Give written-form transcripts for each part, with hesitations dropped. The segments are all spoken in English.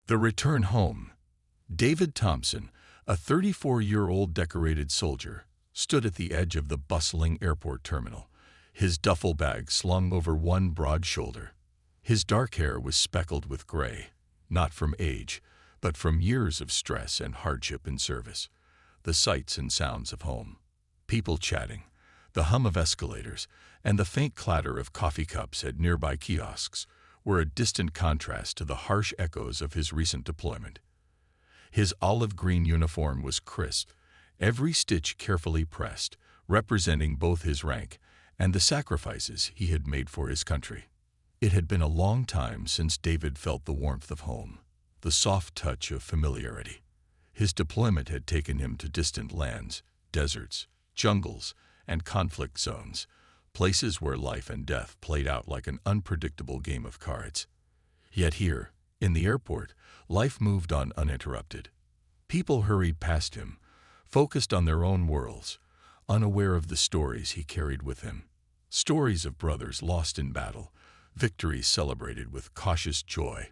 The return home. David Thompson, a 34-year-old decorated soldier, stood at the edge of the bustling airport terminal, his duffel bag slung over one broad shoulder. His dark hair was speckled with gray, not from age, but from years of stress and hardship in service. The sights and sounds of home. People chatting, the hum of escalators, and the faint clatter of coffee cups at nearby kiosks were a distant contrast to the harsh echoes of his recent deployment. His olive-green uniform was crisp, every stitch carefully pressed, representing both his rank and the sacrifices he had made for his country. It had been a long time since David felt the warmth of home, the soft touch of familiarity. His deployment had taken him to distant lands, deserts, jungles, and conflict zones, places where life and death played out like an unpredictable game of cards. Yet here, in the airport, life moved on uninterrupted. People hurried past him, focused on their own worlds, unaware of the stories he carried with him. Stories of brothers lost in battle, victories celebrated with cautious joy,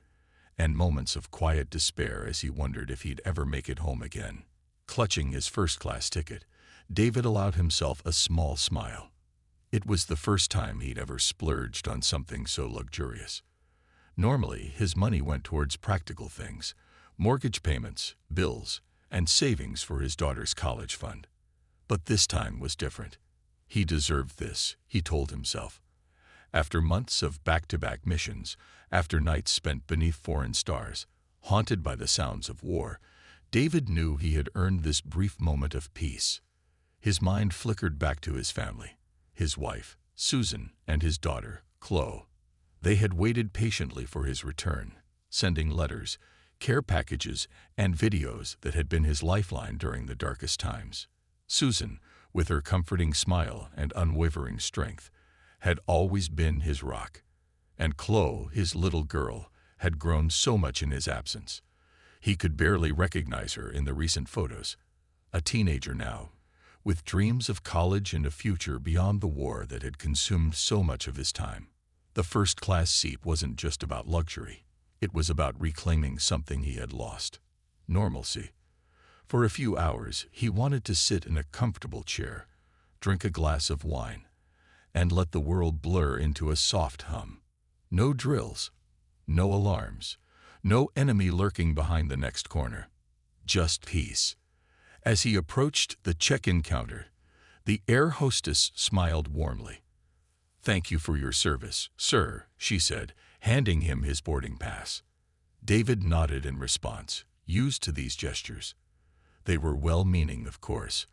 and moments of quiet despair as he wondered if he'd ever make it home again. Clutching his first-class ticket, David allowed himself a small smile. It was the first time he'd ever splurged on something so luxurious. Normally, his money went towards practical things, mortgage payments, bills, and savings for his daughter's college fund. But this time was different. He deserved this, he told himself. After months of back-to-back missions, after nights spent beneath foreign stars, haunted by the sounds of war, David knew he had earned this brief moment of peace. His mind flickered back to his family, his wife, Susan, and his daughter, Chloe. They had waited patiently for his return, sending letters, care packages, and videos that had been his lifeline during the darkest times. Susan, with her comforting smile and unwavering strength, had always been his rock. And Chloe, his little girl, had grown so much in his absence. He could barely recognize her in the recent photos. A teenager now, with dreams of college and a future beyond the war that had consumed so much of his time. The first-class seat wasn't just about luxury. It was about reclaiming something he had lost: normalcy. For a few hours, he wanted to sit in a comfortable chair, drink a glass of wine, and let the world blur into a soft hum. No drills, no alarms, no enemy lurking behind the next corner. Just peace. As he approached the check-in counter, the air hostess smiled warmly. "Thank you for your service, sir," she said, handing him his boarding pass. David nodded in response, used to these gestures. They were well-meaning, of course,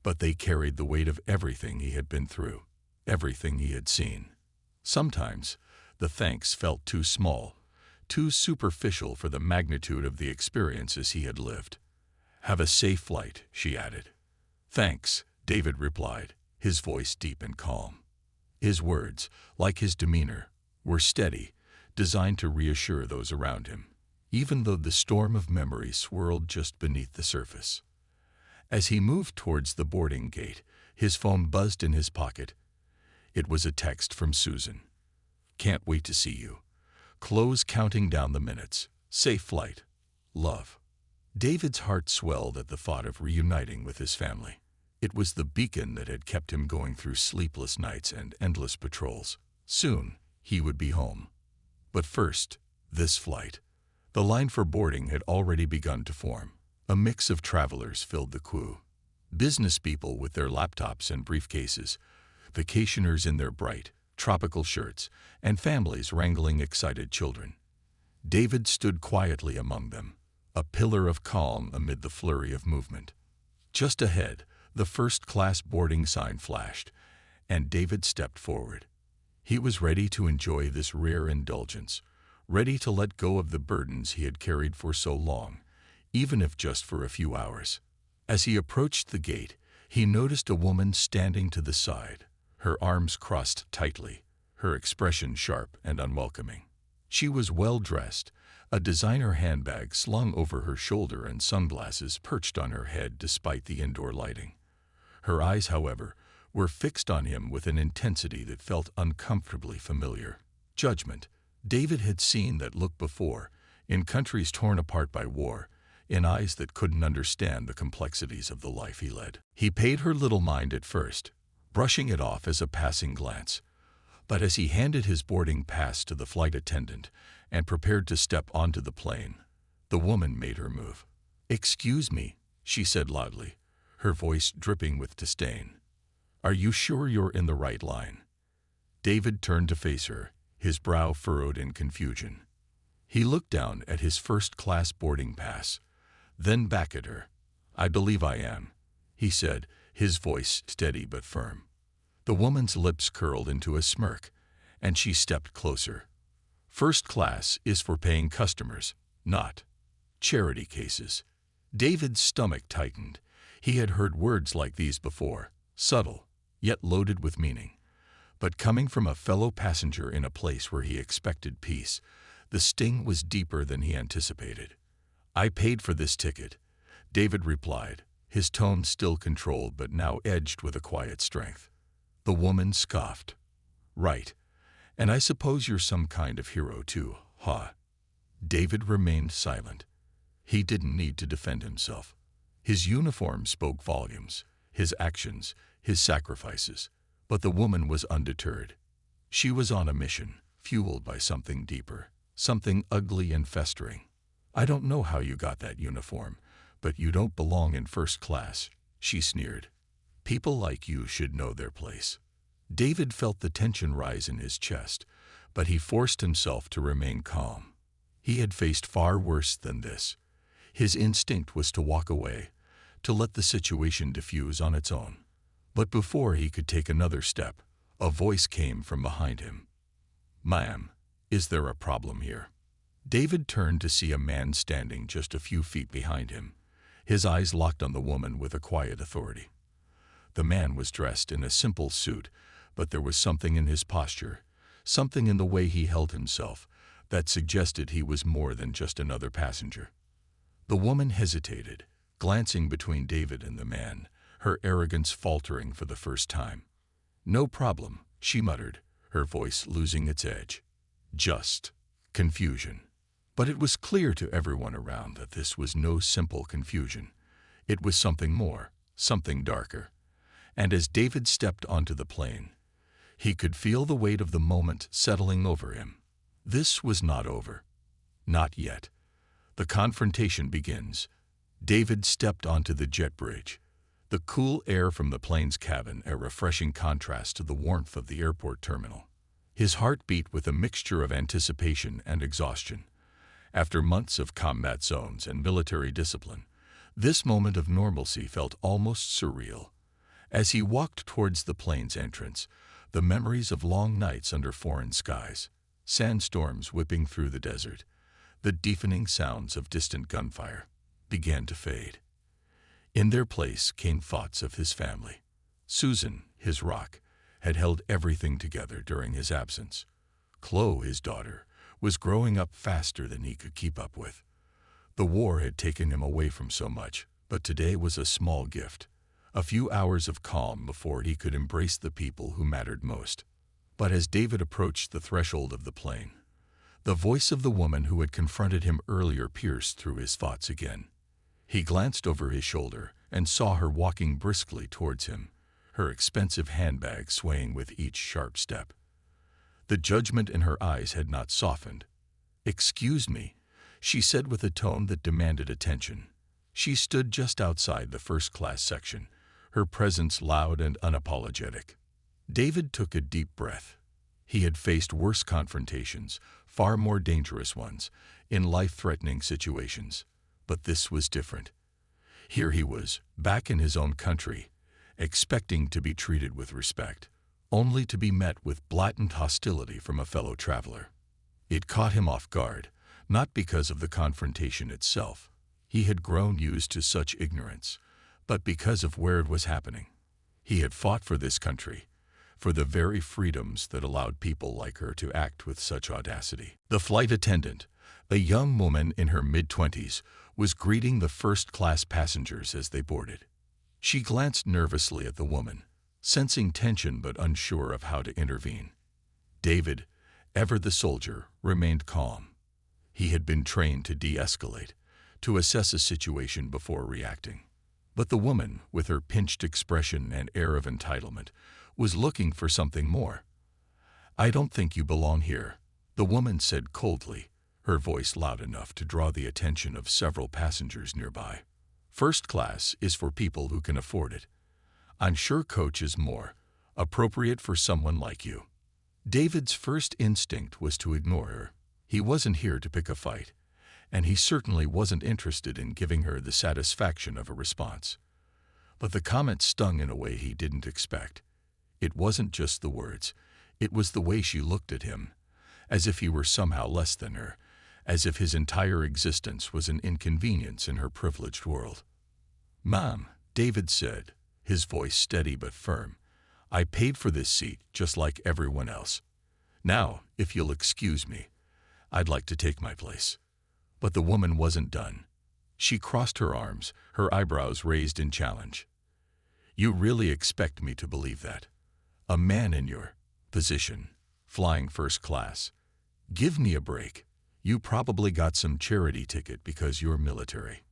but they carried the weight of everything he had been through, everything he had seen. Sometimes, the thanks felt too small, too superficial for the magnitude of the experiences he had lived. "Have a safe flight," she added. "Thanks," David replied, his voice deep and calm. His words, like his demeanor, were steady, designed to reassure those around him, even though the storm of memory swirled just beneath the surface. As he moved towards the boarding gate, his phone buzzed in his pocket. It was a text from Susan. "Can't wait to see you. Chloe's counting down the minutes. Safe flight. Love." David's heart swelled at the thought of reuniting with his family. It was the beacon that had kept him going through sleepless nights and endless patrols. Soon, he would be home. But first, this flight. The line for boarding had already begun to form. A mix of travelers filled the queue. Business people with their laptops and briefcases, vacationers in their bright, tropical shirts, and families wrangling excited children. David stood quietly among them, a pillar of calm amid the flurry of movement. Just ahead, the first-class boarding sign flashed, and David stepped forward. He was ready to enjoy this rare indulgence, ready to let go of the burdens he had carried for so long, even if just for a few hours. As he approached the gate, he noticed a woman standing to the side, her arms crossed tightly, her expression sharp and unwelcoming. She was well-dressed, a designer handbag slung over her shoulder and sunglasses perched on her head despite the indoor lighting. Her eyes, however, were fixed on him with an intensity that felt uncomfortably familiar. Judgment. David had seen that look before, in countries torn apart by war, in eyes that couldn't understand the complexities of the life he led. He paid her little mind at first, brushing it off as a passing glance. But as he handed his boarding pass to the flight attendant and prepared to step onto the plane, the woman made her move. "Excuse me," she said loudly, her voice dripping with disdain. "Are you sure you're in the right line?" David turned to face her, his brow furrowed in confusion. He looked down at his first-class boarding pass, then back at her. "I believe I am," he said, his voice steady but firm. The woman's lips curled into a smirk, and she stepped closer. "First class is for paying customers, not charity cases." David's stomach tightened. He had heard words like these before, subtle, yet loaded with meaning. But coming from a fellow passenger in a place where he expected peace, the sting was deeper than he anticipated. "I paid for this ticket," David replied, his tone still controlled but now edged with a quiet strength. The woman scoffed. "Right. And I suppose you're some kind of hero too, huh?" David remained silent. He didn't need to defend himself. His uniform spoke volumes, his actions, his sacrifices. But the woman was undeterred. She was on a mission, fueled by something deeper, something ugly and festering. "I don't know how you got that uniform, but you don't belong in first class," she sneered. "People like you should know their place." David felt the tension rise in his chest, but he forced himself to remain calm. He had faced far worse than this. His instinct was to walk away, to let the situation diffuse on its own. But before he could take another step, a voice came from behind him. "Ma'am, is there a problem here?" David turned to see a man standing just a few feet behind him, his eyes locked on the woman with a quiet authority. The man was dressed in a simple suit, but there was something in his posture, something in the way he held himself, that suggested he was more than just another passenger. The woman hesitated, glancing between David and the man, her arrogance faltering for the first time. "No problem," she muttered, her voice losing its edge. "Just confusion." But it was clear to everyone around that this was no simple confusion. It was something more, something darker. And as David stepped onto the plane, he could feel the weight of the moment settling over him. This was not over. Not yet. The confrontation begins. David stepped onto the jet bridge. The cool air from the plane's cabin, a refreshing contrast to the warmth of the airport terminal. His heart beat with a mixture of anticipation and exhaustion. After months of combat zones and military discipline, this moment of normalcy felt almost surreal. As he walked towards the plane's entrance, the memories of long nights under foreign skies, sandstorms whipping through the desert, the deafening sounds of distant gunfire, began to fade. In their place came thoughts of his family. Susan, his rock, had held everything together during his absence. Chloe, his daughter, was growing up faster than he could keep up with. The war had taken him away from so much, but today was a small gift, a few hours of calm before he could embrace the people who mattered most. But as David approached the threshold of the plane, the voice of the woman who had confronted him earlier pierced through his thoughts again. He glanced over his shoulder and saw her walking briskly towards him, her expensive handbag swaying with each sharp step. The judgment in her eyes had not softened. "Excuse me," she said with a tone that demanded attention. She stood just outside the first-class section, her presence loud and unapologetic. David took a deep breath. He had faced worse confrontations, far more dangerous ones, in life-threatening situations. But this was different. Here he was, back in his own country, expecting to be treated with respect, only to be met with blatant hostility from a fellow traveler. It caught him off guard, not because of the confrontation itself. He had grown used to such ignorance, but because of where it was happening. He had fought for this country, for the very freedoms that allowed people like her to act with such audacity. The flight attendant, a young woman in her mid-20s, was greeting the first-class passengers as they boarded. She glanced nervously at the woman, sensing tension but unsure of how to intervene. David, ever the soldier, remained calm. He had been trained to de-escalate, to assess a situation before reacting. But the woman, with her pinched expression and air of entitlement, was looking for something more. "I don't think you belong here," the woman said coldly, her voice loud enough to draw the attention of several passengers nearby. "First class is for people who can afford it. I'm sure coach is more appropriate for someone like you." David's first instinct was to ignore her. He wasn't here to pick a fight, and he certainly wasn't interested in giving her the satisfaction of a response. But the comment stung in a way he didn't expect. It wasn't just the words, it was the way she looked at him, as if he were somehow less than her, as if his entire existence was an inconvenience in her privileged world. "Ma'am," David said, his voice steady but firm, "I paid for this seat just like everyone else. Now, if you'll excuse me, I'd like to take my place." But the woman wasn't done. She crossed her arms, her eyebrows raised in challenge. "You really expect me to believe that? A man in your position, flying first class? Give me a break. You probably got some charity ticket because you're military."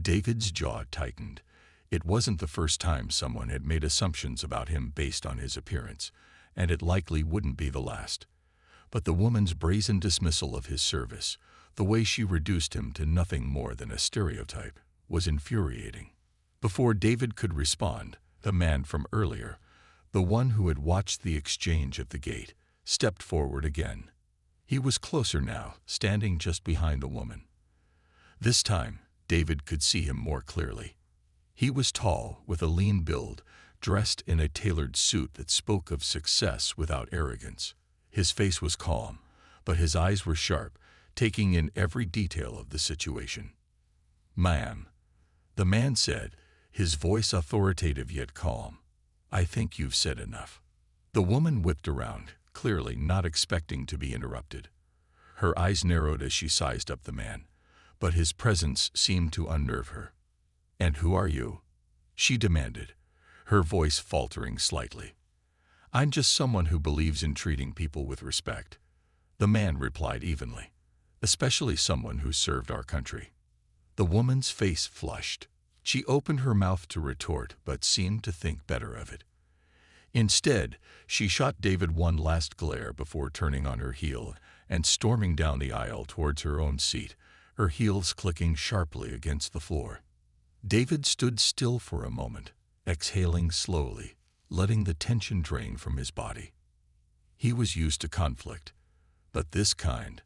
David's jaw tightened. It wasn't the first time someone had made assumptions about him based on his appearance, and it likely wouldn't be the last. But the woman's brazen dismissal of his service, the way she reduced him to nothing more than a stereotype, was infuriating. Before David could respond, the man from earlier, the one who had watched the exchange at the gate, stepped forward again. He was closer now, standing just behind the woman. This time, David could see him more clearly. He was tall, with a lean build, dressed in a tailored suit that spoke of success without arrogance. His face was calm, but his eyes were sharp, taking in every detail of the situation. "Ma'am," the man said, his voice authoritative yet calm, "I think you've said enough." The woman whipped around, clearly not expecting to be interrupted. Her eyes narrowed as she sized up the man, but his presence seemed to unnerve her. "And who are you?" she demanded, her voice faltering slightly. "I'm just someone who believes in treating people with respect," the man replied evenly, "especially someone who served our country." The woman's face flushed. She opened her mouth to retort, but seemed to think better of it. Instead, she shot David one last glare before turning on her heel and storming down the aisle towards her own seat, her heels clicking sharply against the floor. David stood still for a moment, exhaling slowly, letting the tension drain from his body. He was used to conflict, but this kind,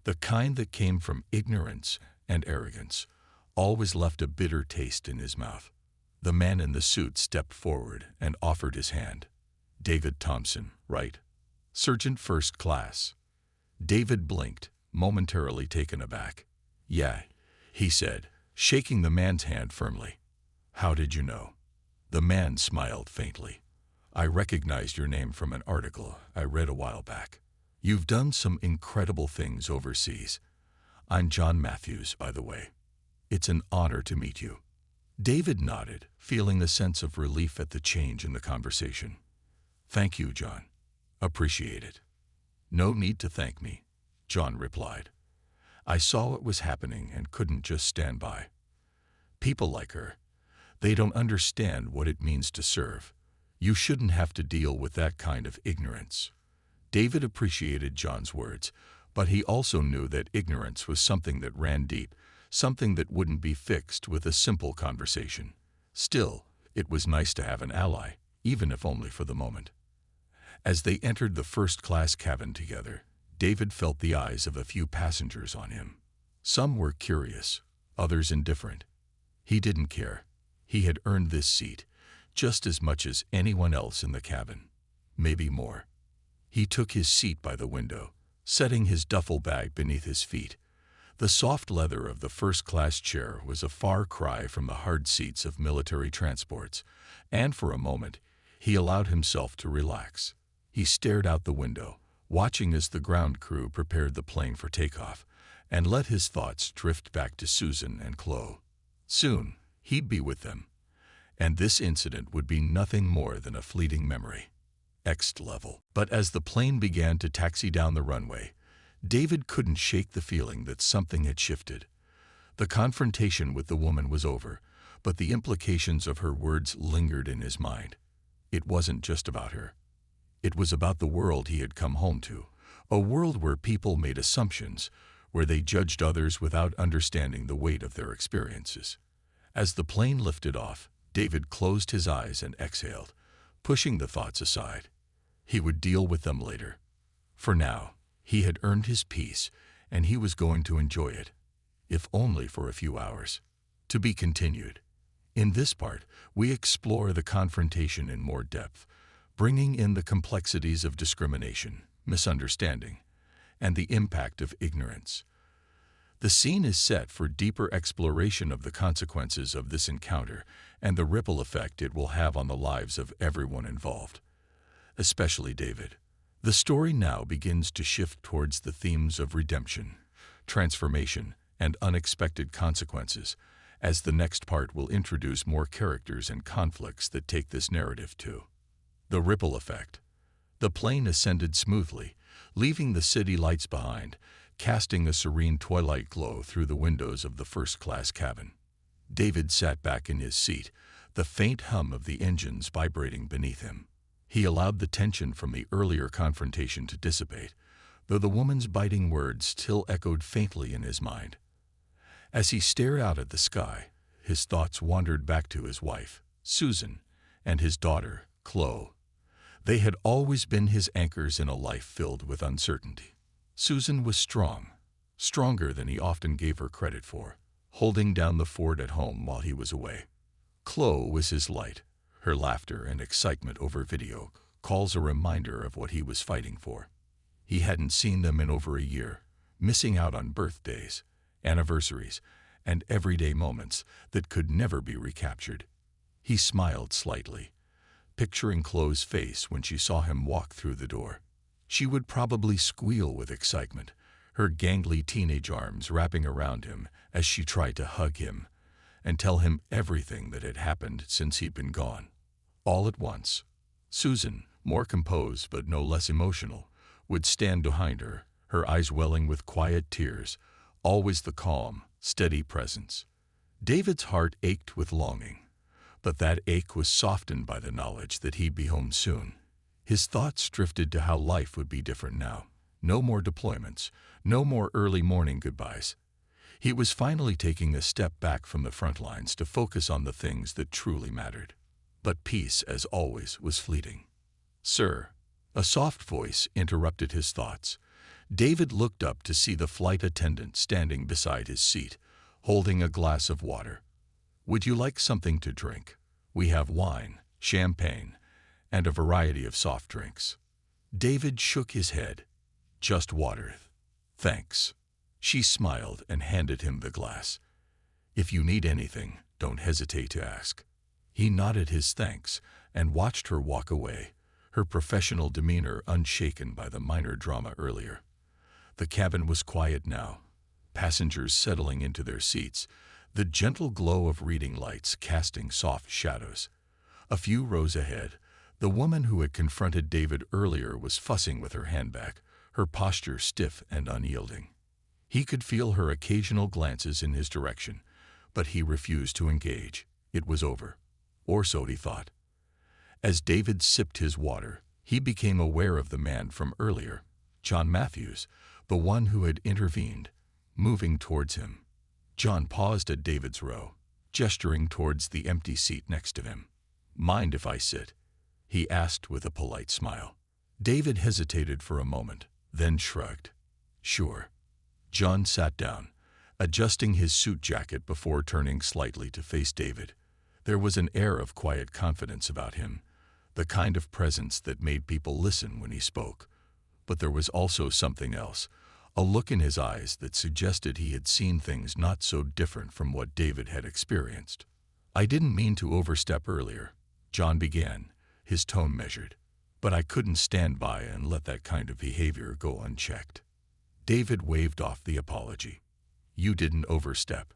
the kind that came from ignorance and arrogance, always left a bitter taste in his mouth. The man in the suit stepped forward and offered his hand. "David Thompson, right? Sergeant First Class." David blinked, momentarily taken aback. "Yeah," he said, shaking the man's hand firmly. "How did you know?" The man smiled faintly. "I recognized your name from an article I read a while back. You've done some incredible things overseas. I'm John Matthews, by the way. It's an honor to meet you." David nodded, feeling a sense of relief at the change in the conversation. "Thank you, John. Appreciate it." "No need to thank me," John replied. "I saw what was happening and couldn't just stand by. People like her, they don't understand what it means to serve. You shouldn't have to deal with that kind of ignorance." David appreciated John's words, but he also knew that ignorance was something that ran deep, something that wouldn't be fixed with a simple conversation. Still, it was nice to have an ally, even if only for the moment. As they entered the first-class cabin together, David felt the eyes of a few passengers on him. Some were curious, others indifferent. He didn't care. He had earned this seat, just as much as anyone else in the cabin, maybe more. He took his seat by the window, setting his duffel bag beneath his feet. The soft leather of the first-class chair was a far cry from the hard seats of military transports, and for a moment, he allowed himself to relax. He stared out the window, watching as the ground crew prepared the plane for takeoff, and let his thoughts drift back to Susan and Chloe. Soon, he'd be with them, and this incident would be nothing more than a fleeting memory. Next level. But as the plane began to taxi down the runway, David couldn't shake the feeling that something had shifted. The confrontation with the woman was over, but the implications of her words lingered in his mind. It wasn't just about her. It was about the world he had come home to, a world where people made assumptions, where they judged others without understanding the weight of their experiences. As the plane lifted off, David closed his eyes and exhaled, pushing the thoughts aside. He would deal with them later. For now, he had earned his peace, and he was going to enjoy it, if only for a few hours. To be continued. In this part, we explore the confrontation in more depth, bringing in the complexities of discrimination, misunderstanding, and the impact of ignorance. The scene is set for deeper exploration of the consequences of this encounter and the ripple effect it will have on the lives of everyone involved, especially David. The story now begins to shift towards the themes of redemption, transformation, and unexpected consequences, as the next part will introduce more characters and conflicts that take this narrative to. The ripple effect. The plane ascended smoothly, leaving the city lights behind, casting a serene twilight glow through the windows of the first-class cabin. David sat back in his seat, the faint hum of the engines vibrating beneath him. He allowed the tension from the earlier confrontation to dissipate, though the woman's biting words still echoed faintly in his mind. As he stared out at the sky, his thoughts wandered back to his wife, Susan, and his daughter, Chloe. They had always been his anchors in a life filled with uncertainty. Susan was strong, stronger than he often gave her credit for, holding down the fort at home while he was away. Chloe was his light, her laughter and excitement over video calls a reminder of what he was fighting for. He hadn't seen them in over a year, missing out on birthdays, anniversaries, and everyday moments that could never be recaptured. He smiled slightly, picturing Chloe's face when she saw him walk through the door. She would probably squeal with excitement, her gangly teenage arms wrapping around him as she tried to hug him and tell him everything that had happened since he'd been gone. All at once, Susan, more composed but no less emotional, would stand behind her, her eyes welling with quiet tears, always the calm, steady presence. David's heart ached with longing, but that ache was softened by the knowledge that he'd be home soon. His thoughts drifted to how life would be different now. No more deployments, no more early morning goodbyes. He was finally taking a step back from the front lines to focus on the things that truly mattered. But peace, as always, was fleeting. "Sir," a soft voice interrupted his thoughts. David looked up to see the flight attendant standing beside his seat, holding a glass of water. "Would you like something to drink? We have wine, champagne, and a variety of soft drinks." David shook his head. "Just water, thanks." She smiled and handed him the glass. "If you need anything, don't hesitate to ask." He nodded his thanks and watched her walk away, her professional demeanor unshaken by the minor drama earlier. The cabin was quiet now, passengers settling into their seats, the gentle glow of reading lights casting soft shadows. A few rows ahead, the woman who had confronted David earlier was fussing with her handbag, her posture stiff and unyielding. He could feel her occasional glances in his direction, but he refused to engage. It was over. Or so he thought. As David sipped his water, he became aware of the man from earlier, John Matthews, the one who had intervened, moving towards him. John paused at David's row, gesturing towards the empty seat next to him. "Mind if I sit?" he asked with a polite smile. David hesitated for a moment, then shrugged. "Sure." John sat down, adjusting his suit jacket before turning slightly to face David. There was an air of quiet confidence about him, the kind of presence that made people listen when he spoke. But there was also something else, a look in his eyes that suggested he had seen things not so different from what David had experienced. "I didn't mean to overstep earlier," John began, his tone measured, "but I couldn't stand by and let that kind of behavior go unchecked." David waved off the apology. "You didn't overstep.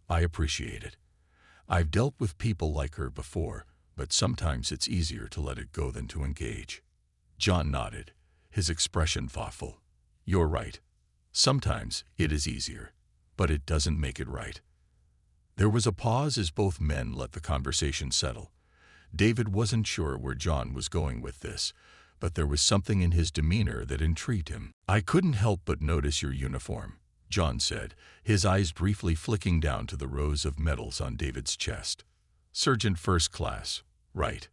I appreciate it. I've dealt with people like her before, but sometimes it's easier to let it go than to engage." John nodded, his expression thoughtful. "You're right. Sometimes it is easier, but it doesn't make it right. There was a pause as both men let the conversation settle. David wasn't sure where John was going with this, but there was something in his demeanor that intrigued him. "I couldn't help but notice your uniform," John said, his eyes briefly flicking down to the rows of medals on David's chest. "Sergeant First Class, right?"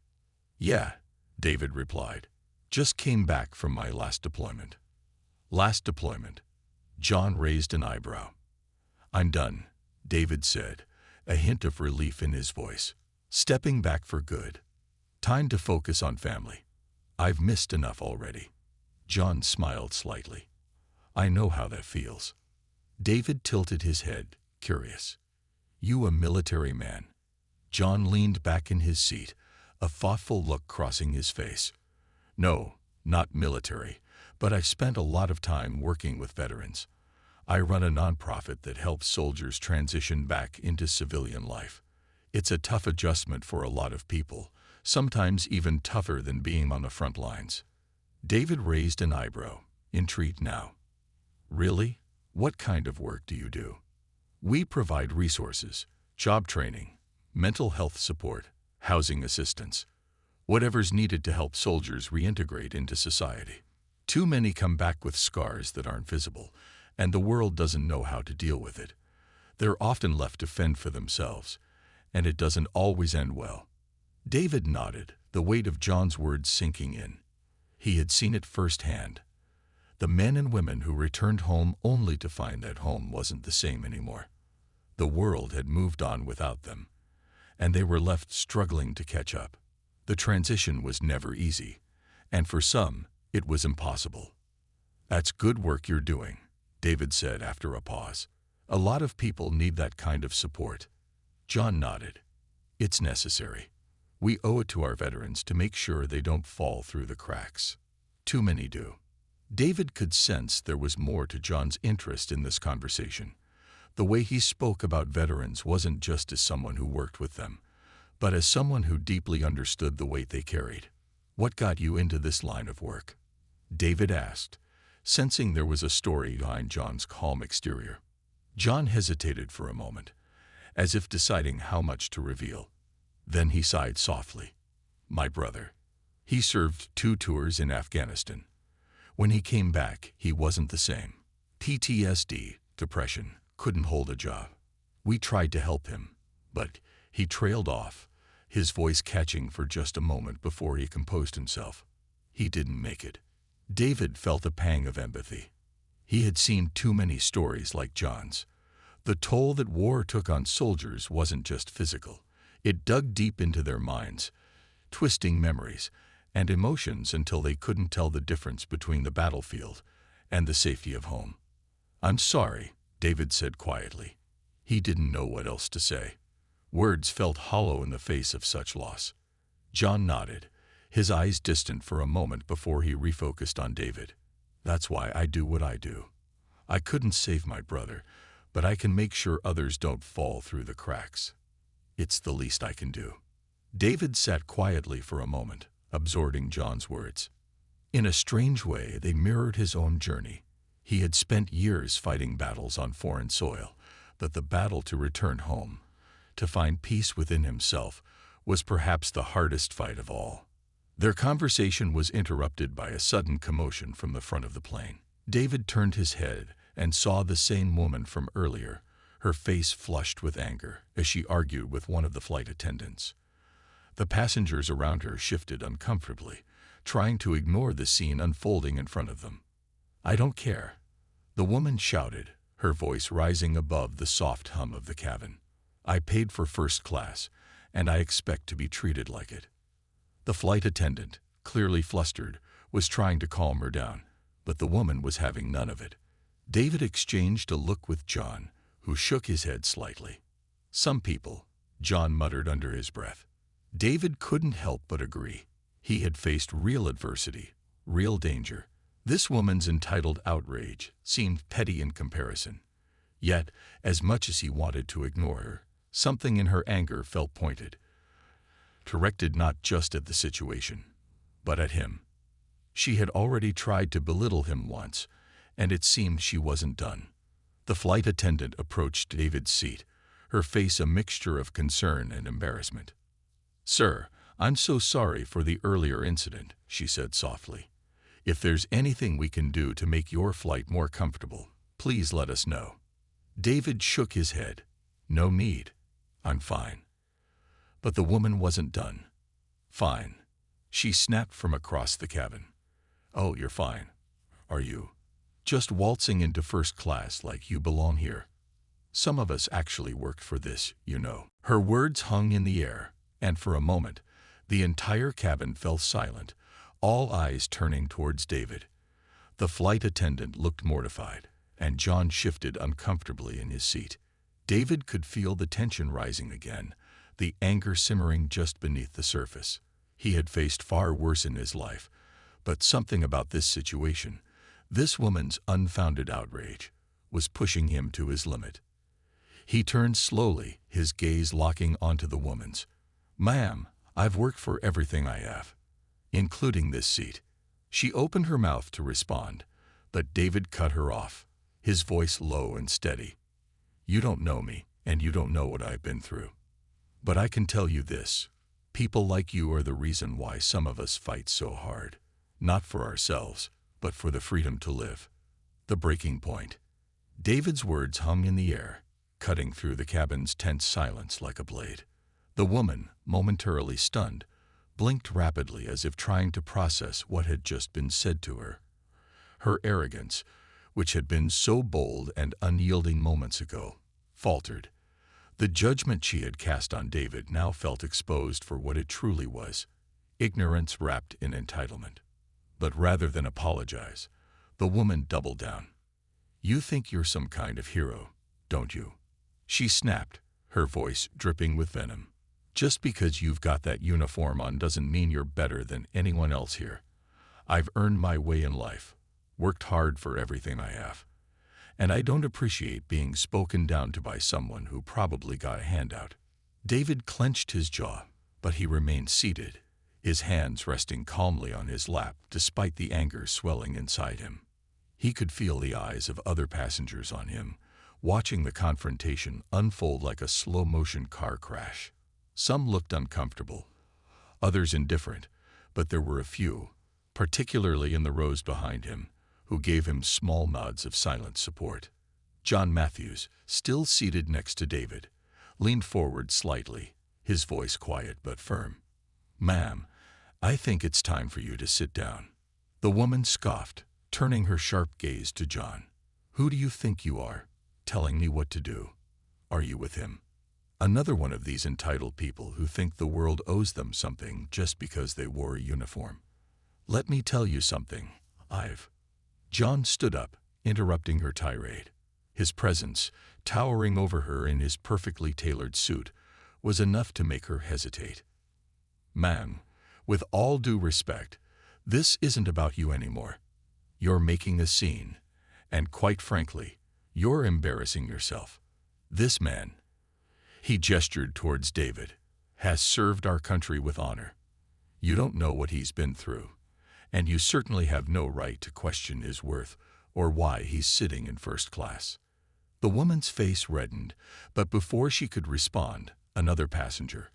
"Yeah," David replied. "Just came back from my last deployment." "Last deployment?" John raised an eyebrow. "I'm done," David said, a hint of relief in his voice. "Stepping back for good. Time to focus on family. I've missed enough already." John smiled slightly. "I know how that feels." David tilted his head, curious. "You a military man?" John leaned back in his seat, a thoughtful look crossing his face. "No, not military, but I've spent a lot of time working with veterans. I run a nonprofit that helps soldiers transition back into civilian life. It's a tough adjustment for a lot of people, sometimes even tougher than being on the front lines." David raised an eyebrow, intrigued now. "Really? What kind of work do you do?" "We provide resources, job training, mental health support, housing assistance, whatever's needed to help soldiers reintegrate into society. Too many come back with scars that aren't visible, and the world doesn't know how to deal with it. They're often left to fend for themselves, and it doesn't always end well." David nodded, the weight of John's words sinking in. He had seen it firsthand. The men and women who returned home only to find that home wasn't the same anymore. The world had moved on without them, and they were left struggling to catch up. The transition was never easy, and for some, it was impossible. "That's good work you're doing," David said after a pause. "A lot of people need that kind of support." John nodded. "It's necessary. We owe it to our veterans to make sure they don't fall through the cracks. Too many do." David could sense there was more to John's interest in this conversation. The way he spoke about veterans wasn't just as someone who worked with them, but as someone who deeply understood the weight they carried. "What got you into this line of work?" David asked, sensing there was a story behind John's calm exterior. John hesitated for a moment, as if deciding how much to reveal. Then he sighed softly. "My brother. He served 2 tours in Afghanistan. When he came back, he wasn't the same. PTSD, depression, couldn't hold a job. We tried to help him, but he trailed off, his voice catching for just a moment before he composed himself. He didn't make it." David felt a pang of empathy. He had seen too many stories like John's. The toll that war took on soldiers wasn't just physical. It dug deep into their minds, twisting memories and emotions until they couldn't tell the difference between the battlefield and the safety of home. "I'm sorry," David said quietly. He didn't know what else to say. Words felt hollow in the face of such loss. John nodded, his eyes distant for a moment before he refocused on David. "That's why I do what I do. I couldn't save my brother, but I can make sure others don't fall through the cracks. It's the least I can do." David sat quietly for a moment, absorbing John's words. In a strange way, they mirrored his own journey. He had spent years fighting battles on foreign soil, but the battle to return home, to find peace within himself, was perhaps the hardest fight of all. Their conversation was interrupted by a sudden commotion from the front of the plane. David turned his head and saw the same woman from earlier, her face flushed with anger as she argued with one of the flight attendants. The passengers around her shifted uncomfortably, trying to ignore the scene unfolding in front of them. "I don't care," the woman shouted, her voice rising above the soft hum of the cabin. "I paid for first class, and I expect to be treated like it." The flight attendant, clearly flustered, was trying to calm her down, but the woman was having none of it. David exchanged a look with John, who shook his head slightly. "Some people," John muttered under his breath. David couldn't help but agree. He had faced real adversity, real danger. This woman's entitled outrage seemed petty in comparison. Yet, as much as he wanted to ignore her, something in her anger felt pointed, directed not just at the situation, but at him. She had already tried to belittle him once, and it seemed she wasn't done. The flight attendant approached David's seat, her face a mixture of concern and embarrassment. "Sir, I'm so sorry for the earlier incident," she said softly. "If there's anything we can do to make your flight more comfortable, please let us know." David shook his head. "No need. I'm fine." But the woman wasn't done. "Fine," she snapped from across the cabin. "Oh, you're fine, are you? Just waltzing into first class like you belong here? Some of us actually worked for this, you know." Her words hung in the air, and for a moment, the entire cabin fell silent, all eyes turning towards David. The flight attendant looked mortified, and John shifted uncomfortably in his seat. David could feel the tension rising again, the anger simmering just beneath the surface. He had faced far worse in his life, but something about this situation, this woman's unfounded outrage, was pushing him to his limit. He turned slowly, his gaze locking onto the woman's. "Ma'am, I've worked for everything I have, including this seat." She opened her mouth to respond, but David cut her off, his voice low and steady. "You don't know me, and you don't know what I've been through. But I can tell you this. People like you are the reason why some of us fight so hard. Not for ourselves, but for the freedom to live." The breaking point. David's words hung in the air, cutting through the cabin's tense silence like a blade. The woman, momentarily stunned, blinked rapidly as if trying to process what had just been said to her. Her arrogance, which had been so bold and unyielding moments ago, faltered. The judgment she had cast on David now felt exposed for what it truly was, ignorance wrapped in entitlement. But rather than apologize, the woman doubled down. "You think you're some kind of hero, don't you?" she snapped, her voice dripping with venom. "Just because you've got that uniform on doesn't mean you're better than anyone else here. I've earned my way in life, worked hard for everything I have. And I don't appreciate being spoken down to by someone who probably got a handout." David clenched his jaw, but he remained seated, his hands resting calmly on his lap despite the anger swelling inside him. He could feel the eyes of other passengers on him, watching the confrontation unfold like a slow-motion car crash. Some looked uncomfortable, others indifferent, but there were a few, particularly in the rows behind him, who gave him small nods of silent support. John Matthews, still seated next to David, leaned forward slightly, his voice quiet but firm. "Ma'am, I think it's time for you to sit down." The woman scoffed, turning her sharp gaze to John. "Who do you think you are, telling me what to do? Are you with him? Another one of these entitled people who think the world owes them something just because they wore a uniform. Let me tell you something, John stood up, interrupting her tirade. His presence, towering over her in his perfectly tailored suit, was enough to make her hesitate. "Ma'am, with all due respect, this isn't about you anymore. You're making a scene, and quite frankly, you're embarrassing yourself. This man," he gestured towards David, "has served our country with honor. You don't know what he's been through, and you certainly have no right to question his worth or why he's sitting in first class." The woman's face reddened, but before she could respond, another passenger,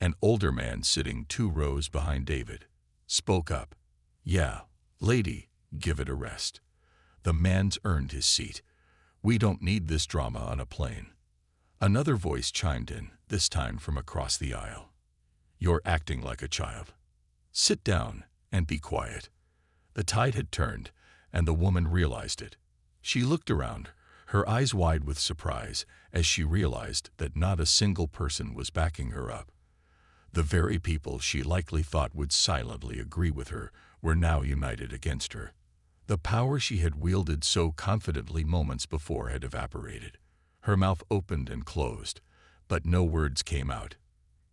an older man sitting 2 rows behind David, spoke up. "Yeah, lady, give it a rest. The man's earned his seat. We don't need this drama on a plane." Another voice chimed in, this time from across the aisle. "You're acting like a child. Sit down and be quiet." The tide had turned, and the woman realized it. She looked around, her eyes wide with surprise, as she realized that not a single person was backing her up. The very people she likely thought would silently agree with her were now united against her. The power she had wielded so confidently moments before had evaporated. Her mouth opened and closed, but no words came out.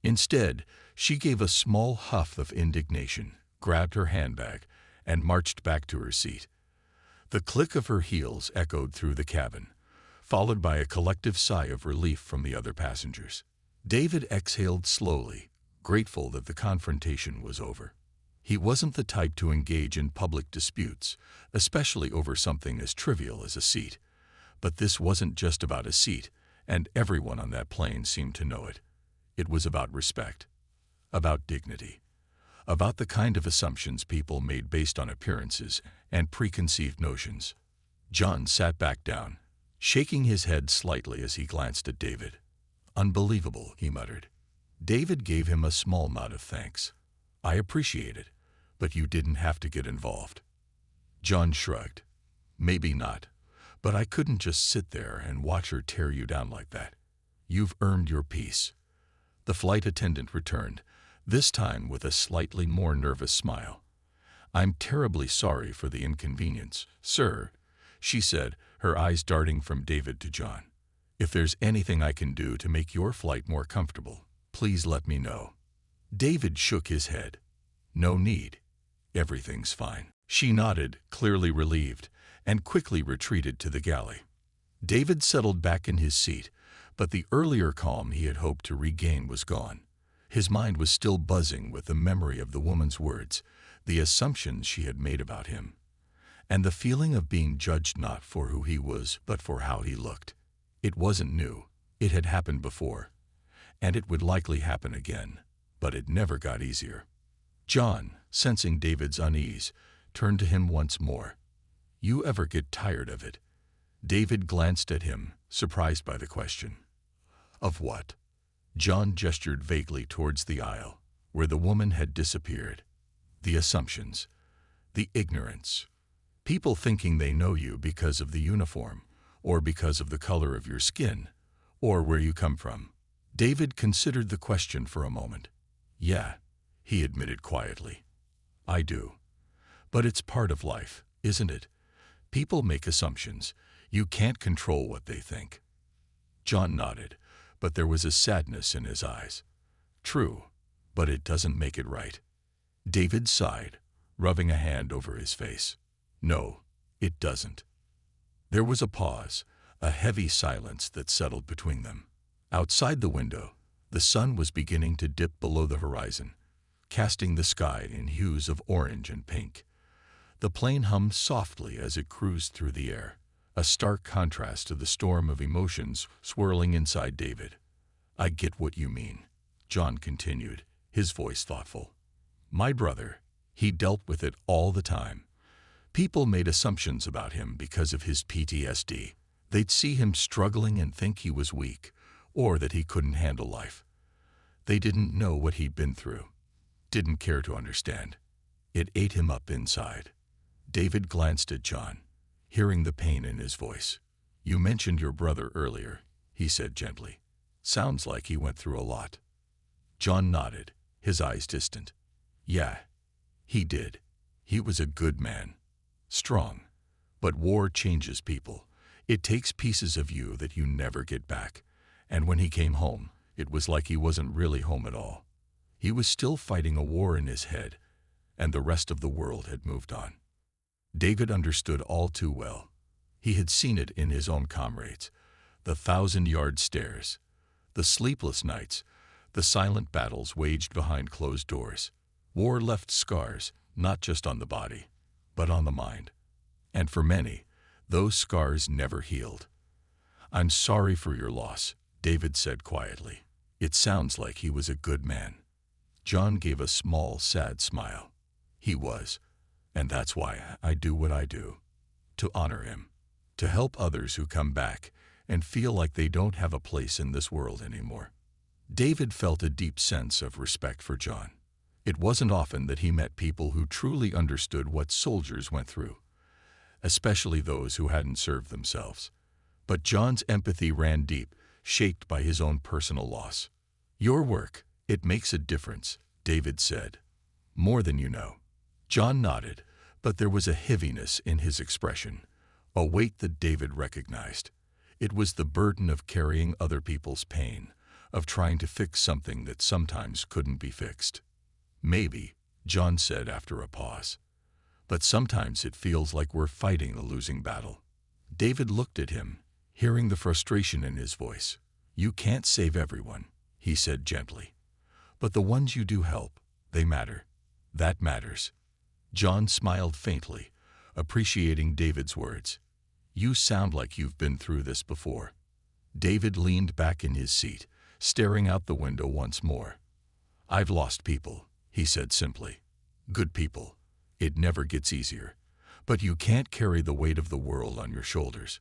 Instead, she gave a small huff of indignation, grabbed her handbag, and marched back to her seat. The click of her heels echoed through the cabin, followed by a collective sigh of relief from the other passengers. David exhaled slowly, grateful that the confrontation was over. He wasn't the type to engage in public disputes, especially over something as trivial as a seat. But this wasn't just about a seat, and everyone on that plane seemed to know it. It was about respect, about dignity, about the kind of assumptions people made based on appearances and preconceived notions. John sat back down, shaking his head slightly as he glanced at David. "Unbelievable," he muttered. David gave him a small nod of thanks. "I appreciate it, but you didn't have to get involved." John shrugged. "Maybe not, but I couldn't just sit there and watch her tear you down like that. You've earned your peace." The flight attendant returned, this time with a slightly more nervous smile. "I'm terribly sorry for the inconvenience, sir," she said, her eyes darting from David to John. "If there's anything I can do to make your flight more comfortable, please let me know." David shook his head. "No need. Everything's fine." She nodded, clearly relieved, and quickly retreated to the galley. David settled back in his seat, but the earlier calm he had hoped to regain was gone. His mind was still buzzing with the memory of the woman's words, the assumptions she had made about him, and the feeling of being judged not for who he was, but for how he looked. It wasn't new. It had happened before, and it would likely happen again, but it never got easier. John, sensing David's unease, turned to him once more. "You ever get tired of it?" David glanced at him, surprised by the question. "Of what?" John gestured vaguely towards the aisle, where the woman had disappeared. "The assumptions, the ignorance. People thinking they know you because of the uniform, or because of the color of your skin, or where you come from." David considered the question for a moment. "Yeah," he admitted quietly. "I do. But it's part of life, isn't it? People make assumptions. You can't control what they think." John nodded, but there was a sadness in his eyes. "True, but it doesn't make it right." David sighed, rubbing a hand over his face. "No, it doesn't." There was a pause, a heavy silence that settled between them. Outside the window, the sun was beginning to dip below the horizon, casting the sky in hues of orange and pink. The plane hummed softly as it cruised through the air, a stark contrast to the storm of emotions swirling inside David. "I get what you mean," John continued, his voice thoughtful. "My brother, he dealt with it all the time. People made assumptions about him because of his PTSD. They'd see him struggling and think he was weak, or that he couldn't handle life. They didn't know what he'd been through, didn't care to understand. It ate him up inside." David glanced at John, hearing the pain in his voice. "You mentioned your brother earlier," he said gently. "Sounds like he went through a lot." John nodded, his eyes distant. "Yeah, he did. He was a good man. Strong. But war changes people. It takes pieces of you that you never get back. And when he came home, it was like he wasn't really home at all. He was still fighting a war in his head, and the rest of the world had moved on." David understood all too well. He had seen it in his own comrades, the 1,000-yard stares, the sleepless nights, the silent battles waged behind closed doors. War left scars, not just on the body, but on the mind. And for many, those scars never healed. "I'm sorry for your loss," David said quietly. "It sounds like he was a good man." John gave a small, sad smile. "He was. And that's why I do what I do. To honor him. To help others who come back and feel like they don't have a place in this world anymore." David felt a deep sense of respect for John. It wasn't often that he met people who truly understood what soldiers went through, especially those who hadn't served themselves. But John's empathy ran deep, shaped by his own personal loss. "Your work, it makes a difference," David said. "More than you know." John nodded, but there was a heaviness in his expression, a weight that David recognized. It was the burden of carrying other people's pain, of trying to fix something that sometimes couldn't be fixed. "Maybe," John said after a pause, "but sometimes it feels like we're fighting a losing battle." David looked at him, hearing the frustration in his voice. "You can't save everyone," he said gently. "But the ones you do help, they matter. That matters. John smiled faintly, appreciating David's words. You sound like you've been through this before. David leaned back in his seat, staring out the window once more. I've lost people, he said simply. Good people. It never gets easier. But you can't carry the weight of the world on your shoulders.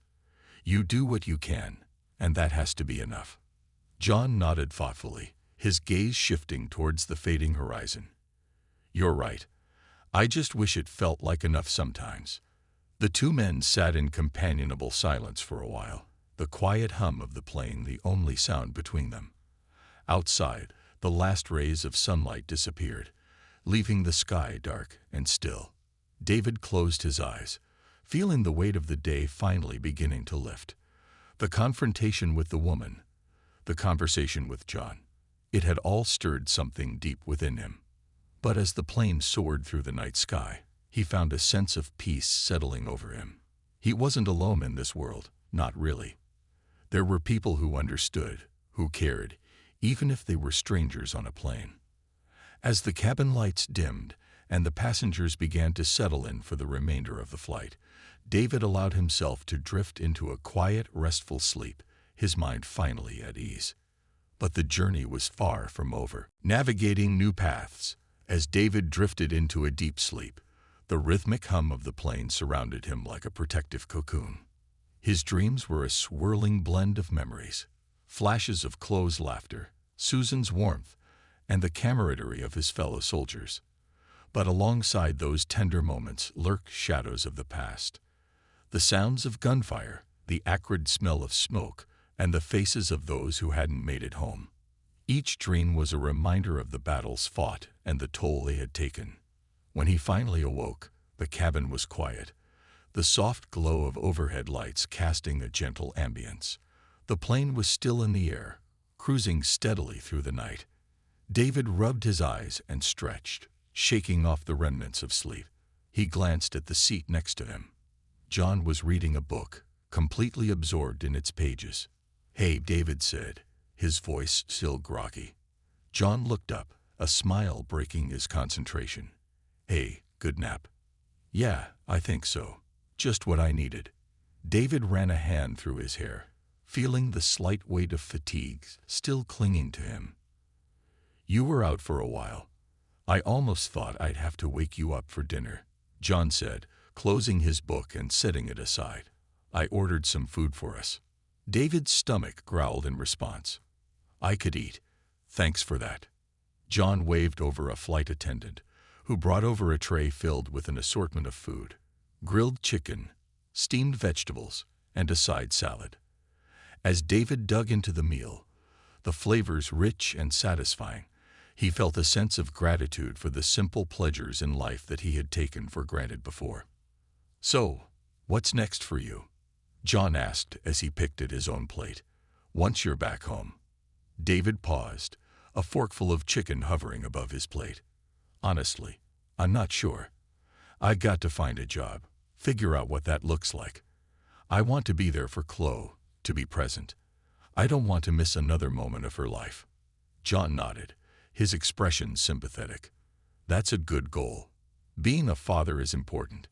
You do what you can, and that has to be enough. John nodded thoughtfully, his gaze shifting towards the fading horizon. You're right. I just wish it felt like enough sometimes. The two men sat in companionable silence for a while, the quiet hum of the plane the only sound between them. Outside, the last rays of sunlight disappeared, leaving the sky dark and still. David closed his eyes, feeling the weight of the day finally beginning to lift. The confrontation with the woman, the conversation with John, it had all stirred something deep within him. But as the plane soared through the night sky, he found a sense of peace settling over him. He wasn't alone in this world, not really. There were people who understood, who cared, even if they were strangers on a plane. As the cabin lights dimmed and the passengers began to settle in for the remainder of the flight, David allowed himself to drift into a quiet, restful sleep, his mind finally at ease. But the journey was far from over. Navigating new paths, as David drifted into a deep sleep, the rhythmic hum of the plane surrounded him like a protective cocoon. His dreams were a swirling blend of memories, flashes of Chloe's laughter, Susan's warmth, and the camaraderie of his fellow soldiers. But alongside those tender moments lurked shadows of the past. The sounds of gunfire, the acrid smell of smoke, and the faces of those who hadn't made it home. Each dream was a reminder of the battles fought and the toll they had taken. When he finally awoke, the cabin was quiet, the soft glow of overhead lights casting a gentle ambience. The plane was still in the air, cruising steadily through the night. David rubbed his eyes and stretched, shaking off the remnants of sleep. He glanced at the seat next to him. John was reading a book, completely absorbed in its pages. "Hey," David said, his voice still groggy. John looked up, a smile breaking his concentration. "Hey, good nap?" "Yeah, I think so. Just what I needed." David ran a hand through his hair, feeling the slight weight of fatigue still clinging to him. "You were out for a while. I almost thought I'd have to wake you up for dinner," John said, closing his book and setting it aside. "I ordered some food for us." David's stomach growled in response. "I could eat. Thanks for that." John waved over a flight attendant, who brought over a tray filled with an assortment of food: grilled chicken, steamed vegetables, and a side salad. As David dug into the meal, the flavors rich and satisfying, he felt a sense of gratitude for the simple pleasures in life that he had taken for granted before. "So, what's next for you?" John asked as he picked at his own plate. "Once you're back home." David paused, a forkful of chicken hovering above his plate. "Honestly, I'm not sure. I got to find a job, figure out what that looks like. I want to be there for Chloe, to be present. I don't want to miss another moment of her life." John nodded, his expression sympathetic. "That's a good goal. Being a father is important.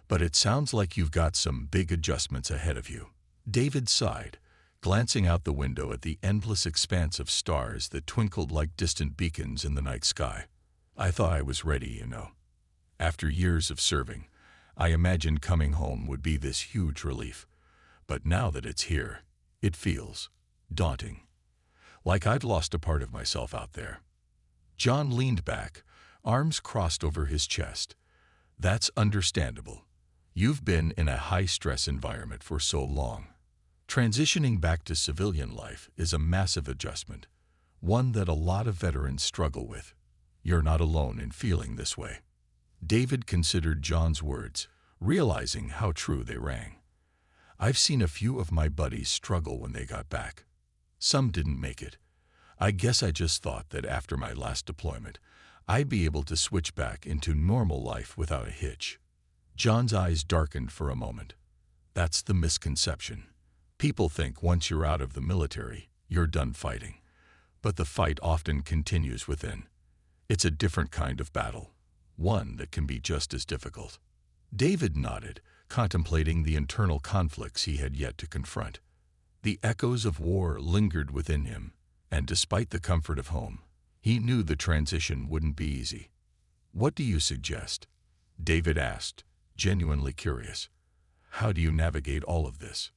But it sounds like you've got some big adjustments ahead of you." David sighed, glancing out the window at the endless expanse of stars that twinkled like distant beacons in the night sky. "I thought I was ready, you know. After years of serving, I imagined coming home would be this huge relief. But now that it's here, it feels daunting. Like I'd lost a part of myself out there." John leaned back, arms crossed over his chest. "That's understandable. You've been in a high-stress environment for so long. Transitioning back to civilian life is a massive adjustment, one that a lot of veterans struggle with. You're not alone in feeling this way." David considered John's words, realizing how true they rang. "I've seen a few of my buddies struggle when they got back. Some didn't make it. I guess I just thought that after my last deployment, I'd be able to switch back into normal life without a hitch." John's eyes darkened for a moment. "That's the misconception. People think once you're out of the military, you're done fighting. But the fight often continues within. It's a different kind of battle, one that can be just as difficult. David nodded, contemplating the internal conflicts he had yet to confront. The echoes of war lingered within him, and despite the comfort of home, he knew the transition wouldn't be easy. "What do you suggest?" David asked, genuinely curious. "How do you navigate all of this?"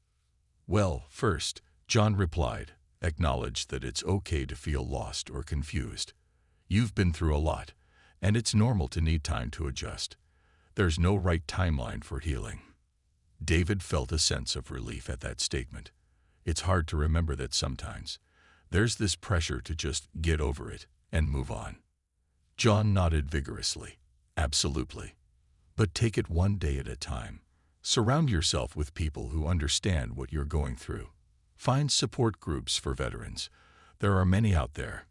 "Well, first," John replied, "acknowledge that it's okay to feel lost or confused. You've been through a lot, and it's normal to need time to adjust. There's no right timeline for healing." David felt a sense of relief at that statement. It's hard to remember that sometimes. There's this pressure to just get over it and move on. John nodded vigorously. "Absolutely. But take it one day at a time. Surround yourself with people who understand what you're going through. Find support groups for veterans. There are many out there.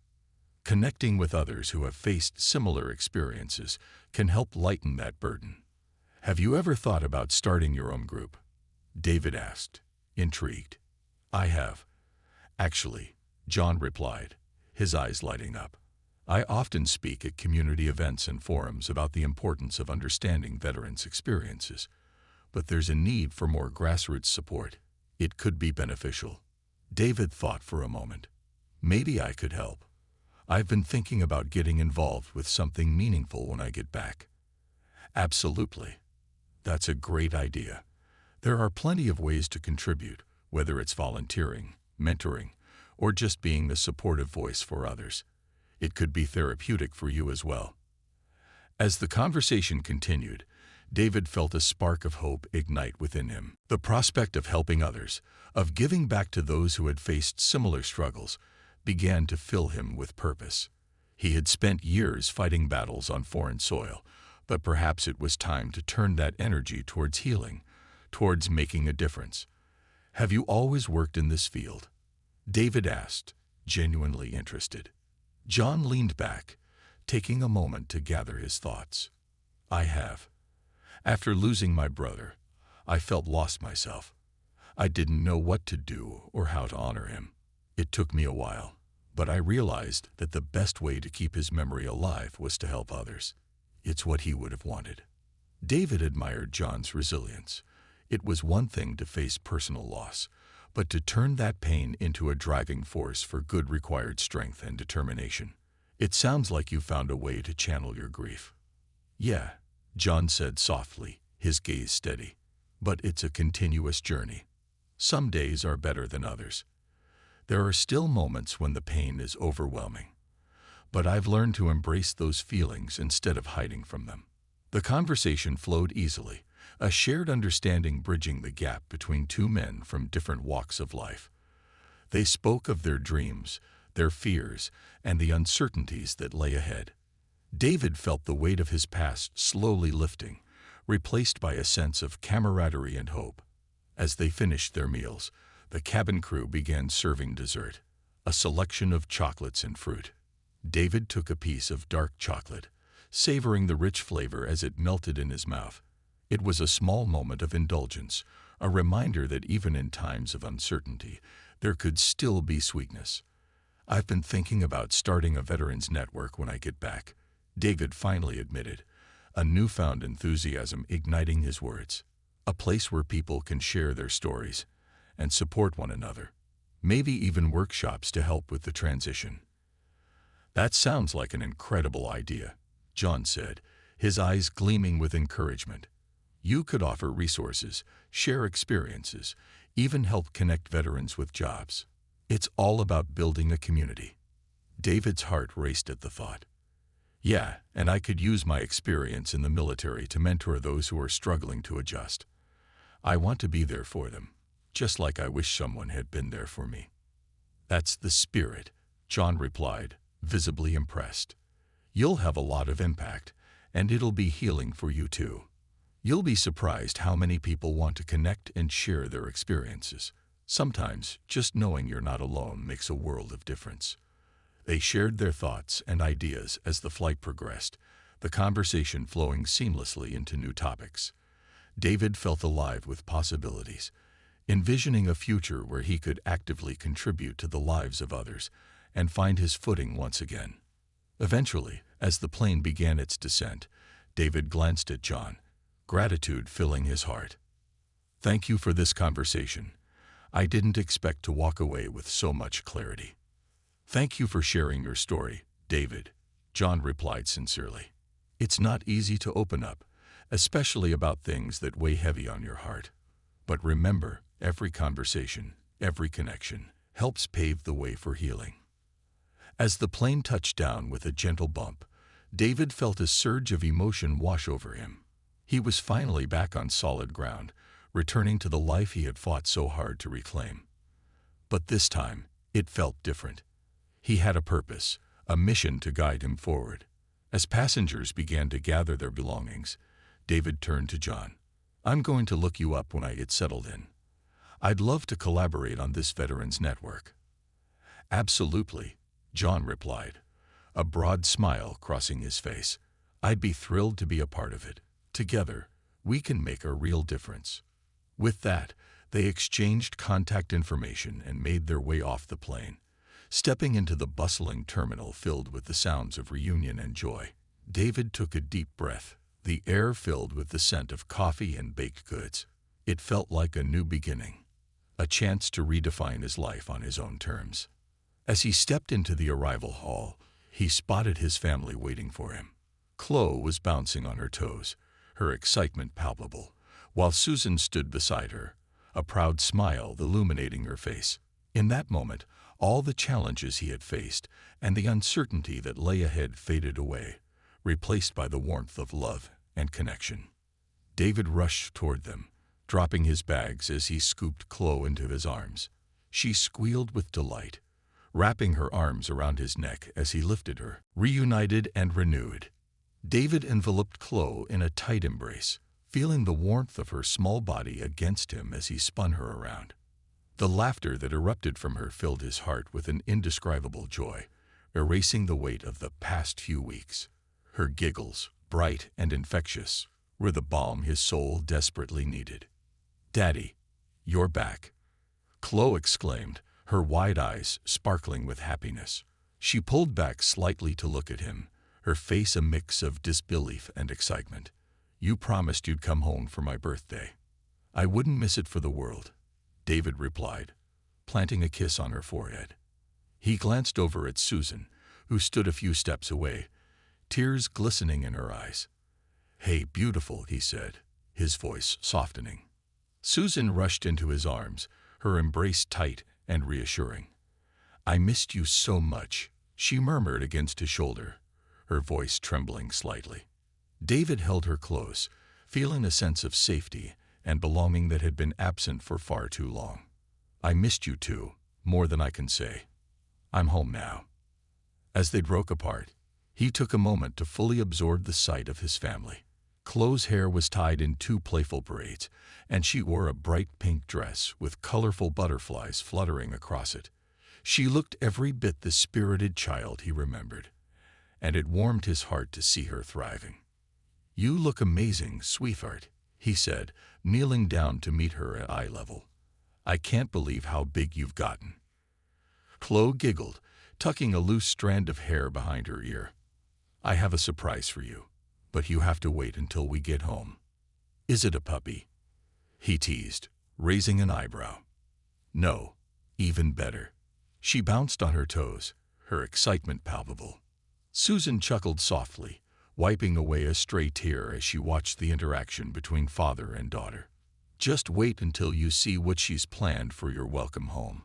Connecting with others who have faced similar experiences can help lighten that burden." "Have you ever thought about starting your own group?" David asked, intrigued. "I have. Actually," John replied, his eyes lighting up. "I often speak at community events and forums about the importance of understanding veterans' experiences, but there's a need for more grassroots support. It could be beneficial." David thought for a moment. "Maybe I could help. I've been thinking about getting involved with something meaningful when I get back." "Absolutely. That's a great idea. There are plenty of ways to contribute, whether it's volunteering, mentoring, or just being the supportive voice for others. It could be therapeutic for you as well." As the conversation continued, David felt a spark of hope ignite within him. The prospect of helping others, of giving back to those who had faced similar struggles, began to fill him with purpose. He had spent years fighting battles on foreign soil, but perhaps it was time to turn that energy towards healing, towards making a difference. "Have you always worked in this field?" David asked, genuinely interested. John leaned back, taking a moment to gather his thoughts. "I have. After losing my brother, I felt lost myself. I didn't know what to do or how to honor him. It took me a while, but I realized that the best way to keep his memory alive was to help others. It's what he would have wanted." David admired John's resilience. It was one thing to face personal loss, but to turn that pain into a driving force for good required strength and determination. "It sounds like you found a way to channel your grief." "Yeah," John said softly, his gaze steady. "But it's a continuous journey. Some days are better than others. There are still moments when the pain is overwhelming. But I've learned to embrace those feelings instead of hiding from them." The conversation flowed easily, a shared understanding bridging the gap between two men from different walks of life. They spoke of their dreams, their fears, and the uncertainties that lay ahead. David felt the weight of his past slowly lifting, replaced by a sense of camaraderie and hope. As they finished their meals, the cabin crew began serving dessert, a selection of chocolates and fruit. David took a piece of dark chocolate, savoring the rich flavor as it melted in his mouth. It was a small moment of indulgence, a reminder that even in times of uncertainty, there could still be sweetness. "I've been thinking about starting a veterans network when I get back," David finally admitted, a newfound enthusiasm igniting his words. "A place where people can share their stories and support one another. Maybe even workshops to help with the transition." "That sounds like an incredible idea," John said, his eyes gleaming with encouragement. "You could offer resources, share experiences, even help connect veterans with jobs. It's all about building a community." David's heart raced at the thought. "Yeah, and I could use my experience in the military to mentor those who are struggling to adjust. I want to be there for them, just like I wish someone had been there for me." "That's the spirit," John replied, visibly impressed. "You'll have a lot of impact, and it'll be healing for you too. You'll be surprised how many people want to connect and share their experiences. Sometimes just knowing you're not alone makes a world of difference." They shared their thoughts and ideas as the flight progressed, the conversation flowing seamlessly into new topics. David felt alive with possibilities, envisioning a future where he could actively contribute to the lives of others and find his footing once again. Eventually, as the plane began its descent, David glanced at John, gratitude filling his heart. "Thank you for this conversation. I didn't expect to walk away with so much clarity." "Thank you for sharing your story, David," John replied sincerely. "It's not easy to open up, especially about things that weigh heavy on your heart. But remember, every conversation, every connection, helps pave the way for healing." As the plane touched down with a gentle bump, David felt a surge of emotion wash over him. He was finally back on solid ground, returning to the life he had fought so hard to reclaim. But this time, it felt different. He had a purpose, a mission to guide him forward. As passengers began to gather their belongings, David turned to John. "I'm going to look you up when I get settled in. I'd love to collaborate on this veterans network." "Absolutely," John replied, a broad smile crossing his face. "I'd be thrilled to be a part of it. Together, we can make a real difference." With that, they exchanged contact information and made their way off the plane, stepping into the bustling terminal filled with the sounds of reunion and joy. David took a deep breath, the air filled with the scent of coffee and baked goods. It felt like a new beginning, a chance to redefine his life on his own terms. As he stepped into the arrival hall, he spotted his family waiting for him. Chloe was bouncing on her toes, her excitement palpable, while Susan stood beside her, a proud smile illuminating her face. In that moment, all the challenges he had faced and the uncertainty that lay ahead faded away, replaced by the warmth of love and connection. David rushed toward them, dropping his bags as he scooped Chloe into his arms. She squealed with delight, wrapping her arms around his neck as he lifted her, reunited and renewed. David enveloped Chloe in a tight embrace, feeling the warmth of her small body against him as he spun her around. The laughter that erupted from her filled his heart with an indescribable joy, erasing the weight of the past few weeks. Her giggles, bright and infectious, were the balm his soul desperately needed. "Daddy, you're back," Chloe exclaimed, her wide eyes sparkling with happiness. She pulled back slightly to look at him, her face a mix of disbelief and excitement. "You promised you'd come home for my birthday." "I wouldn't miss it for the world," David replied, planting a kiss on her forehead. He glanced over at Susan, who stood a few steps away, tears glistening in her eyes. "Hey, beautiful," he said, his voice softening. Susan rushed into his arms, her embrace tight and reassuring. "I missed you so much," she murmured against his shoulder, her voice trembling slightly. David held her close, feeling a sense of safety and belonging that had been absent for far too long. "I missed you too, more than I can say. I'm home now." As they broke apart, he took a moment to fully absorb the sight of his family. Chloe's hair was tied in two playful braids, and she wore a bright pink dress with colorful butterflies fluttering across it. She looked every bit the spirited child he remembered, and it warmed his heart to see her thriving. "You look amazing, sweetheart," he said, kneeling down to meet her at eye level. "I can't believe how big you've gotten." Chloe giggled, tucking a loose strand of hair behind her ear. "I have a surprise for you, but you have to wait until we get home." "Is it a puppy?" he teased, raising an eyebrow. "No, even better." She bounced on her toes, her excitement palpable. Susan chuckled softly, wiping away a stray tear as she watched the interaction between father and daughter. "Just wait until you see what she's planned for your welcome home."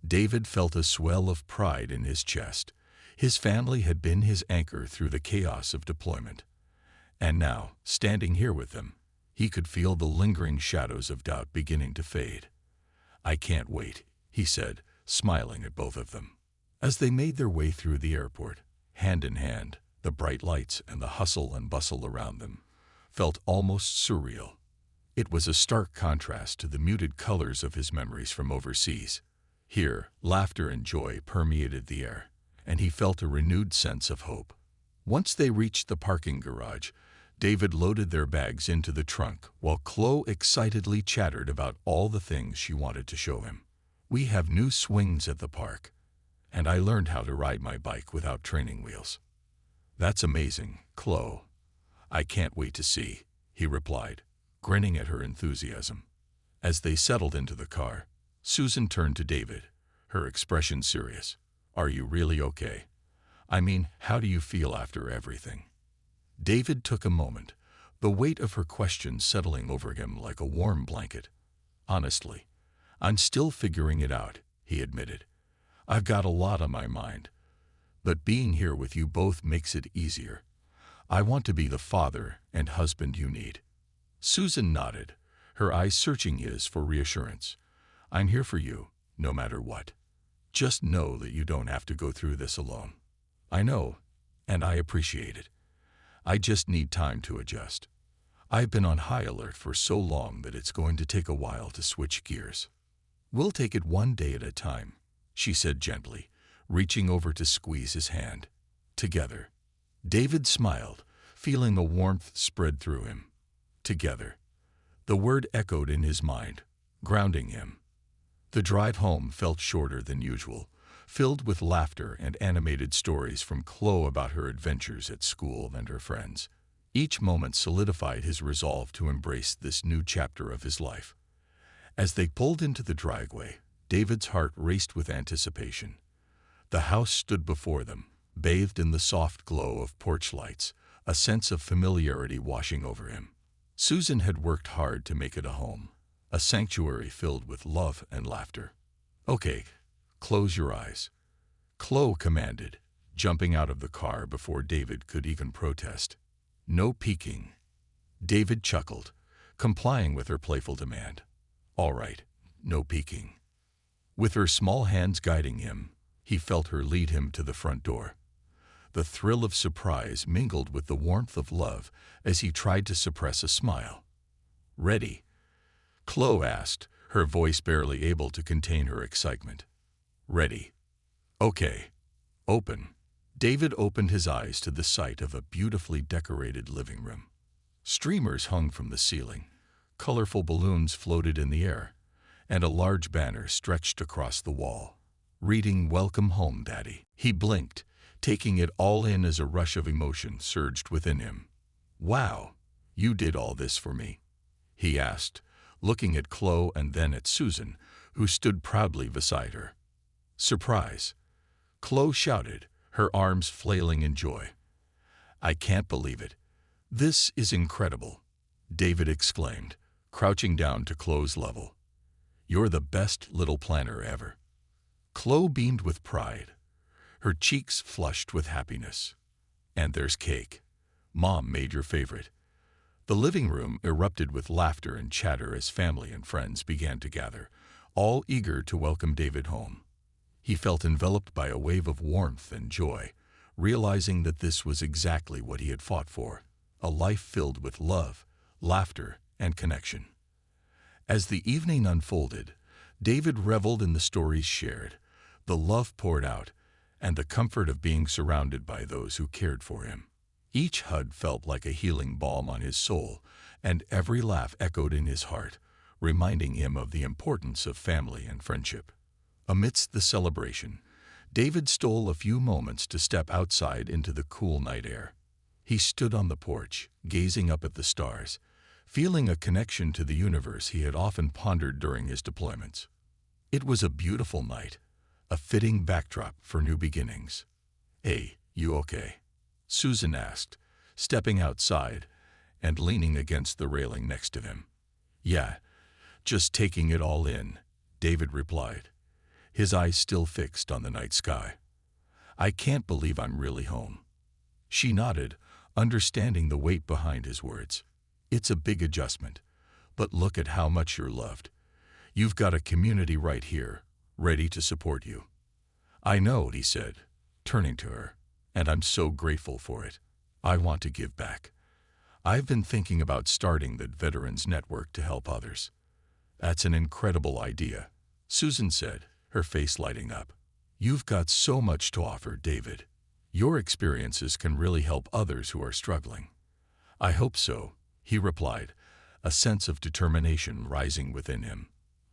David felt a swell of pride in his chest. His family had been his anchor through the chaos of deployment. And now, standing here with them, he could feel the lingering shadows of doubt beginning to fade. "I can't wait," he said, smiling at both of them. As they made their way through the airport, hand in hand, the bright lights and the hustle and bustle around them felt almost surreal. It was a stark contrast to the muted colors of his memories from overseas. Here, laughter and joy permeated the air, and he felt a renewed sense of hope. Once they reached the parking garage, David loaded their bags into the trunk while Chloe excitedly chattered about all the things she wanted to show him. "We have new swings at the park, and I learned how to ride my bike without training wheels." "That's amazing, Chloe. I can't wait to see, he replied, grinning at her enthusiasm. As they settled into the car, Susan turned to David, her expression serious. Are you really okay? I mean, how do you feel after everything? David took a moment, the weight of her question settling over him like a warm blanket. Honestly, I'm still figuring it out, he admitted. I've got a lot on my mind, but being here with you both makes it easier. I want to be the father and husband you need. Susan nodded, her eyes searching his for reassurance. I'm here for you, no matter what. Just know that you don't have to go through this alone. I know, and I appreciate it. I just need time to adjust. I've been on high alert for so long that it's going to take a while to switch gears. We'll take it one day at a time, she said gently, reaching over to squeeze his hand. Together. David smiled, feeling the warmth spread through him. Together. The word echoed in his mind, grounding him. The drive home felt shorter than usual, filled with laughter and animated stories from Chloe about her adventures at school and her friends. Each moment solidified his resolve to embrace this new chapter of his life. As they pulled into the driveway, David's heart raced with anticipation. The house stood before them, bathed in the soft glow of porch lights, a sense of familiarity washing over him. Susan had worked hard to make it a home, a sanctuary filled with love and laughter. Okay, close your eyes, Chloe commanded, jumping out of the car before David could even protest. No peeking. David chuckled, complying with her playful demand. All right, no peeking. With her small hands guiding him, he felt her lead him to the front door. The thrill of surprise mingled with the warmth of love as he tried to suppress a smile. Ready? Chloe asked, her voice barely able to contain her excitement. Ready. Okay. Open. David opened his eyes to the sight of a beautifully decorated living room. Streamers hung from the ceiling, colorful balloons floated in the air, and a large banner stretched across the wall, reading "Welcome home, Daddy." He blinked, taking it all in as a rush of emotion surged within him. Wow, you did all this for me? He asked, looking at Chloe and then at Susan, who stood proudly beside her. Surprise! Chloe shouted, her arms flailing in joy. I can't believe it. This is incredible, David exclaimed, crouching down to Chloe's level. You're the best little planner ever. Chloe beamed with pride, her cheeks flushed with happiness. And there's cake. Mom made your favorite. The living room erupted with laughter and chatter as family and friends began to gather, all eager to welcome David home. He felt enveloped by a wave of warmth and joy, realizing that this was exactly what he had fought for, a life filled with love, laughter, and connection. As the evening unfolded, David reveled in the stories shared, the love poured out, and the comfort of being surrounded by those who cared for him. Each hug felt like a healing balm on his soul, and every laugh echoed in his heart, reminding him of the importance of family and friendship. Amidst the celebration, David stole a few moments to step outside into the cool night air. He stood on the porch, gazing up at the stars, feeling a connection to the universe he had often pondered during his deployments. It was a beautiful night, a fitting backdrop for new beginnings. Hey, you okay? Susan asked, stepping outside and leaning against the railing next to him. Yeah, just taking it all in, David replied, his eyes still fixed on the night sky. I can't believe I'm really home. She nodded, understanding the weight behind his words. It's a big adjustment, but look at how much you're loved. You've got a community right here, ready to support you. I know, he said, turning to her, and I'm so grateful for it. I want to give back. I've been thinking about starting the Veterans Network to help others. That's an incredible idea, Susan said, her face lighting up. You've got so much to offer, David. Your experiences can really help others who are struggling. I hope so, he replied, a sense of determination rising within him.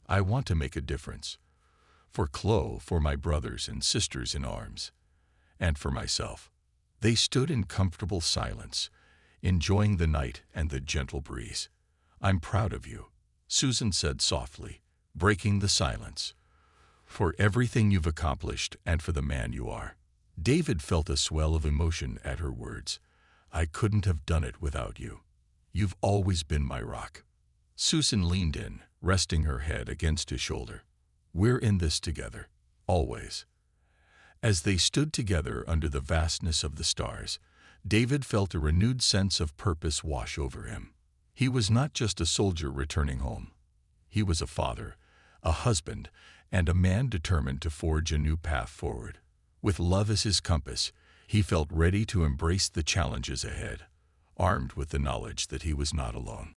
I want to make a difference. For Chloe, for my brothers and sisters in arms, and for myself. They stood in comfortable silence, enjoying the night and the gentle breeze. "I'm proud of you," Susan said softly, breaking the silence, "for everything you've accomplished and for the man you are." David felt a swell of emotion at her words. "I couldn't have done it without you. You've always been my rock." Susan leaned in, resting her head against his shoulder. "We're in this together, always." As they stood together under the vastness of the stars, David felt a renewed sense of purpose wash over him. He was not just a soldier returning home. He was a father, a husband, and a man determined to forge a new path forward. With love as his compass, he felt ready to embrace the challenges ahead, armed with the knowledge that he was not alone.